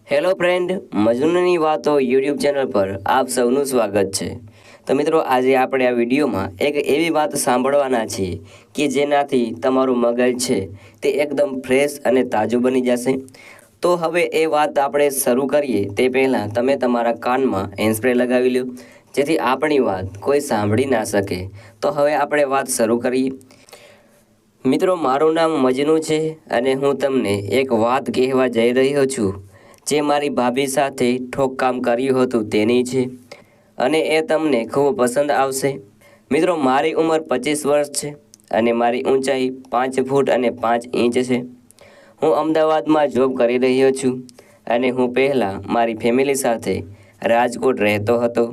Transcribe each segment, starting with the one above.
Hello friend, મજનૂની વાતો YouTube channel પર આપ સૌનું સ્વાગત છે। તો મિત્રો, આજે આપણે આ વિડીયોમાં એક એવી વાત સાંભળવાના છીએ કે જેનાથી તમારું મગજ છે તે એકદમ ફ્રેશ અને તાજું બની જશે। તો હવે એ વાત આપણે શરૂ કરીએ તે પહેલાં તમે તમારા કાનમાં હેન્ડસ્પ્રે લગાવી લો, જેથી આપણી વાત કોઈ સાંભળી ના શકે। તો હવે આપણે વાત શરૂ કરીએ। મિત્રો, મારું નામ મજનુ છે અને હું તમને એક વાત કહેવા જઈ રહ્યો છું જે મારી ભાભી સાથે ઠોકકામ કર્યું હતું તેની છે, અને એ તમને ખૂબ પસંદ આવશે। મિત્રો, મારી ઉંમર 25 વર્ષ છે અને મારી ઊંચાઈ 5 ફૂટ અને 5 ઇંચ છે। હું અમદાવાદમાં જોબ કરી રહ્યો છું અને હું પહેલાં મારી ફેમિલી સાથે રાજકોટ રહેતો હતો,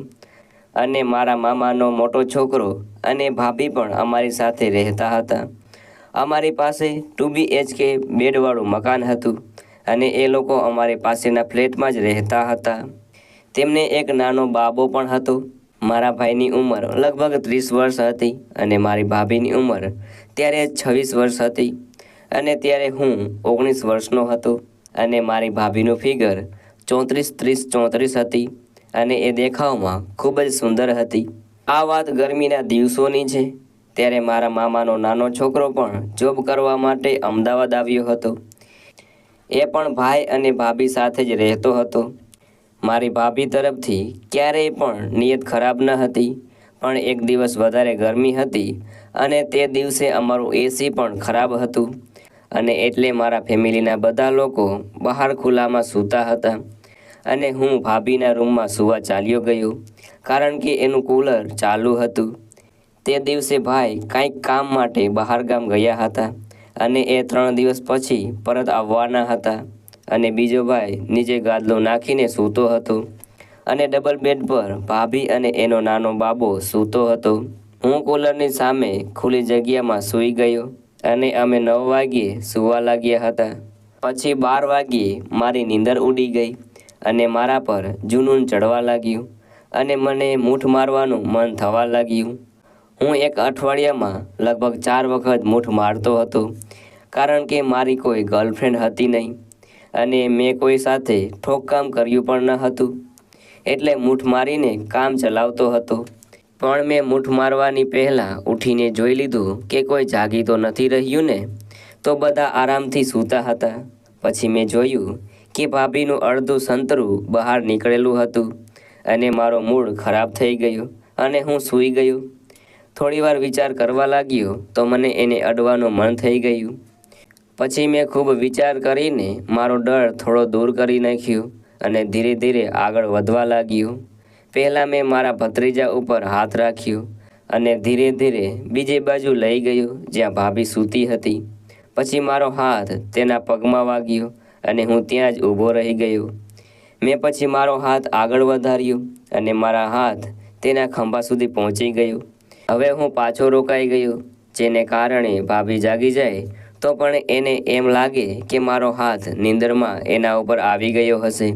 અને મારા મામાનો મોટો છોકરો અને ભાભી પણ અમારી સાથે રહેતા હતા। અમારી પાસે 2 BHK બેડવાળું મકાન હતું અને એ લોકો અમારી પાસેના ફ્લેટમાં જ રહેતા હતા। તેમને એક નાનો બાબો પણ હતો। મારા ભાઈની ઉંમર લગભગ 30 વર્ષ હતી અને મારી ભાભીની ઉંમર ત્યારે 26 વર્ષ હતી, અને ત્યારે હું 19 વર્ષનો હતો, અને મારી ભાભીનું ફિગર 34-30-34 હતી, અને એ દેખાવમાં ખૂબ જ સુંદર હતી। આ વાત ગરમીના દિવસોની છે। ત્યારે મારા મામાનો નાનો છોકરો પણ જોબ કરવા માટે અમદાવાદ આવ્યો હતો। એ પણ ભાઈ અને ભાભી સાથે જ રહેતો હતો। મારી ભાભી તરફથી ક્યારેય પણ નિયત ખરાબ ન હતી, પણ એક દિવસ વધારે ગરમી હતી અને તે દિવસે અમારું એસી પણ ખરાબ હતું, અને એટલે મારા ફેમિલીના બધા લોકો બહાર ખુલ્લામાં સૂતા હતા અને હું ભાભીના રૂમમાં સૂવા ચાલ્યો ગયો, કારણ કે એનું કૂલર ચાલુ હતું। તે દિવસે ભાઈ કાંઈક કામ માટે બહાર ગામ ગયા હતા અને એ 3 દિવસ પછી પરત આવવાના હતા, અને બીજો ભાઈ નીચે ગાદલો નાખીને સૂતો હતો અને ડબલ બેડ પર ભાભી અને એનો નાનો બાબો સૂતો હતો। હું કૂલરની સામે ખુલ્લી જગ્યામાં સૂઈ ગયો અને અમે 9 વાગ્યે સૂવા લાગ્યા હતા। પછી 12 વાગ્યે મારી નીંદર ઉડી ગઈ અને મારા પર જુનૂન ચડવા લાગ્યું અને મને મૂઠ મારવાનું મન થવા લાગ્યું। હું એક અઠવાડિયામાં લગભગ 4 વખત મૂઠ મારતો હતો, કારણ કે મારી કોઈ ગર્લફ્રેન્ડ હતી નહીં અને મેં કોઈ સાથે ઠોકકામ કર્યું પણ ન હતું, એટલે મૂઠ મારીને કામ ચલાવતો હતો। પણ મેં મૂઠ મારવાની પહેલાં ઉઠીને જોઈ લીધું કે કોઈ જાગી તો નથી રહ્યું ને, તો બધા આરામથી સૂતા હતા। પછી મેં જોયું કે ભાભીનું અડધું સંતરું બહાર નીકળેલું હતું અને મારો મૂડ ખરાબ થઈ ગયો અને હું સૂઈ ગયો। થોડીવાર વિચાર કરવા લાગ્યો તો મને એને અડવાનું મન થઈ ગયું। પછી મેં ખૂબ વિચાર કરીને મારો ડર થોડો દૂર કરી નાખ્યો અને ધીરે ધીરે આગળ વધવા લાગ્યો। પહેલાં મેં મારા ભત્રીજા ઉપર હાથ રાખ્યો અને ધીરે ધીરે બીજી બાજુ લઈ ગયો જ્યાં ભાભી સૂતી હતી। પછી મારો હાથ તેના પગમાં વાગ્યો અને હું ત્યાં જ ઊભો રહી ગયો। મેં પછી મારો હાથ આગળ વધાર્યો અને મારા હાથ તેના ખંભા સુધી પહોંચી ગયો। હવે હું પાછો રોકાઈ ગયો, જેને કારણે ભાભી જાગી જાય તો પણ એને એમ લાગે કે મારો હાથ નીંદરમાં એના ઉપર આવી ગયો હશે।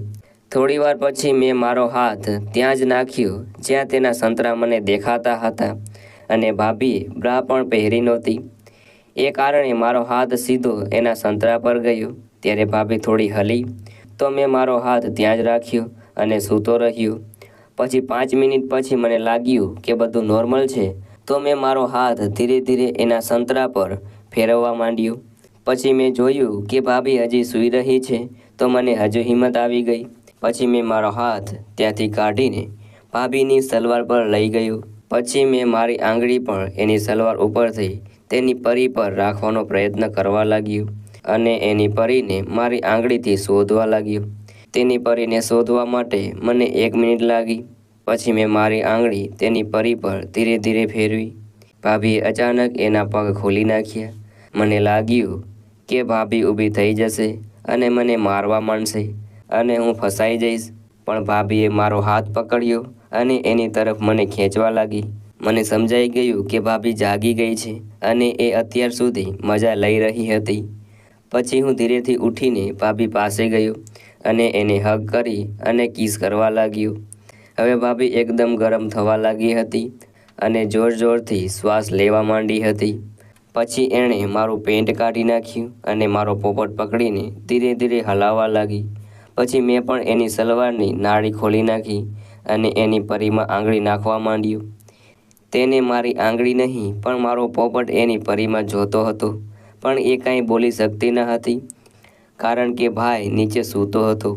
થોડીવાર પછી મેં મારો હાથ ત્યાં જ નાખ્યો જ્યાં તેના સંતરા મને દેખાતા હતા, અને ભાભીએ બ્રા પણ પહેરી નહોતી, એ કારણે મારો હાથ સીધો એના સંતરા પર ગયો। ત્યારે ભાભી થોડી હલી તો મેં મારો હાથ ત્યાં જ રાખ્યો અને સૂતો રહ્યો। પછી 5 મિનિટ પછી મને લાગ્યું કે બધું નોર્મલ છે, તો મેં મારો હાથ ધીરે ધીરે એના સંતરા પર ફેરવવા માંડ્યો। પછી મેં જોયું કે ભાભી હજી સૂઈ રહી છે, તો મને હજુ હિંમત આવી ગઈ। પછી મેં મારો હાથ ત્યાંથી કાઢીને ભાભીની સલવાર પર લઈ ગયો। પછી મેં મારી આંગળી પણ એની સલવાર ઉપરથી તેની પરી પર રાખવાનો પ્રયત્ન કરવા લાગ્યો અને એની પરીને મારી આંગળીથી શોધવા લાગ્યો। તેની પરીને શોધવા માટે મને 1 મિનિટ લાગી। પછી મેં મારી આંગળી તેની પરી પર ધીરે ધીરે ફેરવી। ભાભીએ અચાનક એના પગ ખોલી નાખ્યા। મને લાગ્યું કે ભાભી ઊભી થઈ જશે અને મને મારવા માંડશે અને હું ફસાઈ જઈશ, પણ ભાભીએ મારો હાથ પકડ્યો અને એની તરફ મને ખેંચવા લાગી। મને સમજાઈ ગયું કે ભાભી જાગી ગઈ છે અને એ અત્યાર સુધી મજા લઈ રહી હતી। પછી હું ધીરેથી ઉઠીને ભાભી પાસે ગયો અને એને હગ કરી અને કિસ કરવા લાગ્યો। હવે ભાભી એકદમ ગરમ થવા લાગી હતી અને જોર જોરથી શ્વાસ લેવા માંડી હતી। પછી એણે મારું પેન્ટ કાઢી નાખ્યું અને મારો પોપટ પકડીને ધીરે ધીરે હલાવવા લાગી। પછી મેં પણ એની સલવારની નાળી ખોલી નાખી અને એની પરીમાં આંગળી નાખવા માંડ્યો. તેને મારી આંગળી નહીં પણ મારો પોપટ એની પરીમાં જોતો હતો, પણ એ કાંઈ બોલી શકતી ન હતી, કારણ કે ભાઈ નીચે સૂતો હતો.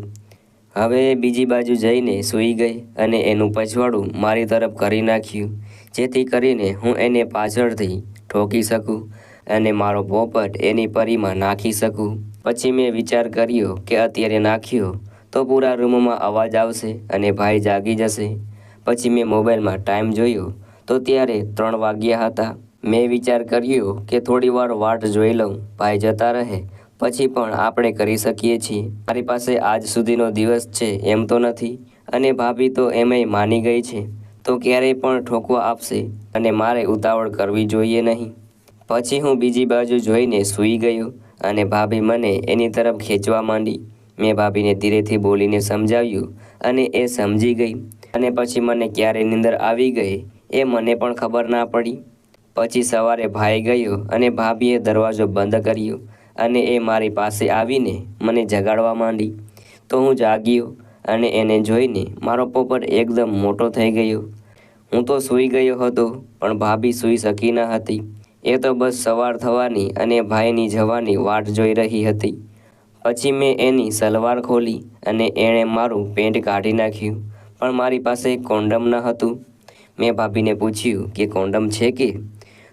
હવે બીજી બાજુ જઈને સૂઈ ગઈ અને એનું પછવાડું મારી તરફ કરી નાખ્યું, જેથી કરીને હું એને પાછળથી ઠોકી શકું અને મારો પોપટ એની પરીમાં નાખી શકું. પછી મેં વિચાર કર્યો કે અત્યારે નાખ્યો તો પૂરા રૂમમાં અવાજ આવશે અને ભાઈ જાગી જશે. પછી મેં મોબાઈલમાં ટાઈમ જોયો તો ત્યારે 3 વાગ્યા હતા. મેં વિચાર કર્યો કે થોડી વાર વાટ જોઈ લઉં, ભાઈ જતા રહે પછી પણ આપણે કરી શકીએ છીએ. મારી પાસે આજ સુધીનો દિવસ છે એમ તો નથી, અને ભાભી તો એમાંય માની ગઈ છે, તો ક્યારેય પણ ઠોકવા આપશે અને મારે ઉતાવળ કરવી જોઈએ નહીં. પછી હું બીજી બાજુ જોઈને સૂઈ ગયો અને ભાભી મને એની તરફ ખેંચવા માંડી. મેં ભાભીને ધીરેથી બોલીને સમજાવ્યું અને એ સમજી ગઈ, અને પછી મને ક્યારે નીંદર આવી ગઈ એ મને પણ ખબર ના પડી. પછી સવારે ભાઈ ગયો અને ભાભીએ દરવાજો બંધ કર્યો અને એ મારી પાસે આવીને મને જગાડવા માંડી. તો હું જાગ્યો અને એને જોઈને મારો પોપટ એકદમ મોટો થઈ ગયો. હું તો સૂઈ ગયો હતો, પણ ભાભી સૂઈ શકી ન હતી. એ તો બસ સવાર થવાની અને ભાઈની જવાની વાટ જોઈ રહી હતી. પછી મેં એની સલવાર ખોલી અને એણે મારું પેન્ટ કાઢી નાખ્યું, પણ મારી પાસે કોન્ડમ ન હતું. મેં ભાભીને પૂછ્યું કે કોન્ડમ છે કે?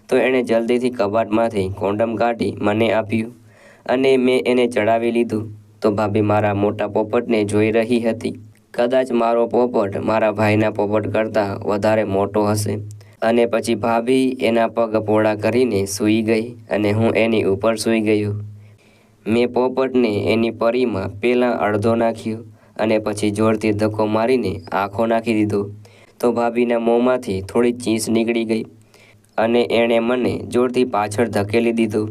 તો એણે જલ્દીથી કબાટમાંથી કોન્ડમ કાઢી મને આપ્યું અને મેં એને ચડાવી લીધું. તો ભાભી મારા મોટા પોપટને જોઈ રહી હતી. કદાચ મારો પોપટ મારા ભાઈના પોપટ કરતાં વધારે મોટો હશે. અને પછી ભાભી એના પગ પહોળા કરીને સૂઈ ગઈ અને હું એની ઉપર સૂઈ ગયો. મેં પોપટને એની પરીમાં પહેલાં અડધો નાખ્યો અને પછી જોરથી ધક્કો મારીને આંખો નાખી દીધો. તો ભાભીના મોંમાંથી થોડી ચીસ નીકળી ગઈ અને એણે મને જોરથી પાછળ ધકેલી દીધો.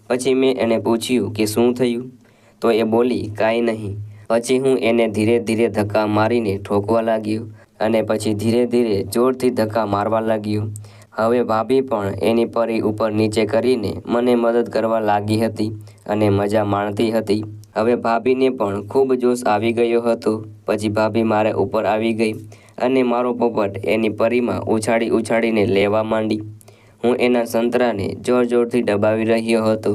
પછી મેં એને પૂછ્યું કે શું થયું? તો એ બોલી કાંઈ નહીં. પછી હું એને ધીરે ધીરે ધક્કા મારીને ઠોકવા લાગ્યો અને પછી ધીરે ધીરે જોરથી ધક્કા મારવા લાગ્યો. હવે ભાભી પણ એની પરી ઉપર નીચે કરીને મને મદદ કરવા લાગી હતી અને મજા માણતી હતી. હવે ભાભીને પણ ખૂબ જોશ આવી ગયો હતો. પછી ભાભી મારા ઉપર આવી ગઈ અને મારો પોપટ એની પરીમાં ઉછાળી ઉછાળીને લેવા માંડી. હું એના સંતરાને જોર જોરથી દબાવી રહ્યો હતો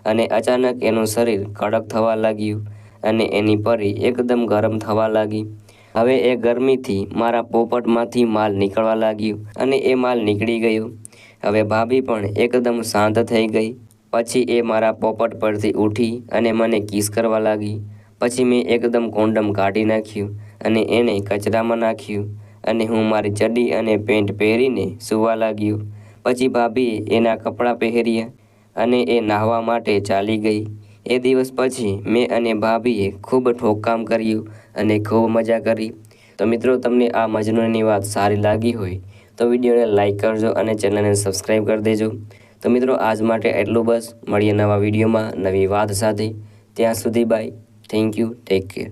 અને અચાનક એનું શરીર કડક થવા લાગ્યું અને એની પરી એકદમ ગરમ થવા લાગી. હવે એ ગરમીથી મારા પોપટમાંથી માલ નીકળવા લાગ્યો અને એ માલ નીકળી ગયો. હવે ભાભી પણ એકદમ શાંત થઈ ગઈ. પછી એ મારા પોપટ પરથી ઉઠી અને મને કિસ કરવા લાગી. પછી મેં એકદમ કોન્ડમ કાઢી નાખ્યું અને એને કચરામાં નાખ્યું અને હું મારી ચડ્ડી અને પેન્ટ પહેરીને સૂવા લાગ્યો. પછી ભાભીએ એના કપડાં પહેર્યા અને એ નાહવા માટે ચાલી ગઈ. એ દિવસ પછી મેં અને ભાભીએ ખૂબ ઠોકકામ કર્યું અને ખૂબ મજા કરી. તો મિત્રો, તમને આ મજનૂની વાત સારી લાગી હોય તો વિડીયોને લાઈક કરજો અને ચેનલને સબસ્ક્રાઈબ કરી દેજો. તો મિત્રો, આજ માટે એટલું બસ. મળીએ નવા વિડીયોમાં નવી વાત સાથે. ત્યાં સુધી bye. Thank you. Take care.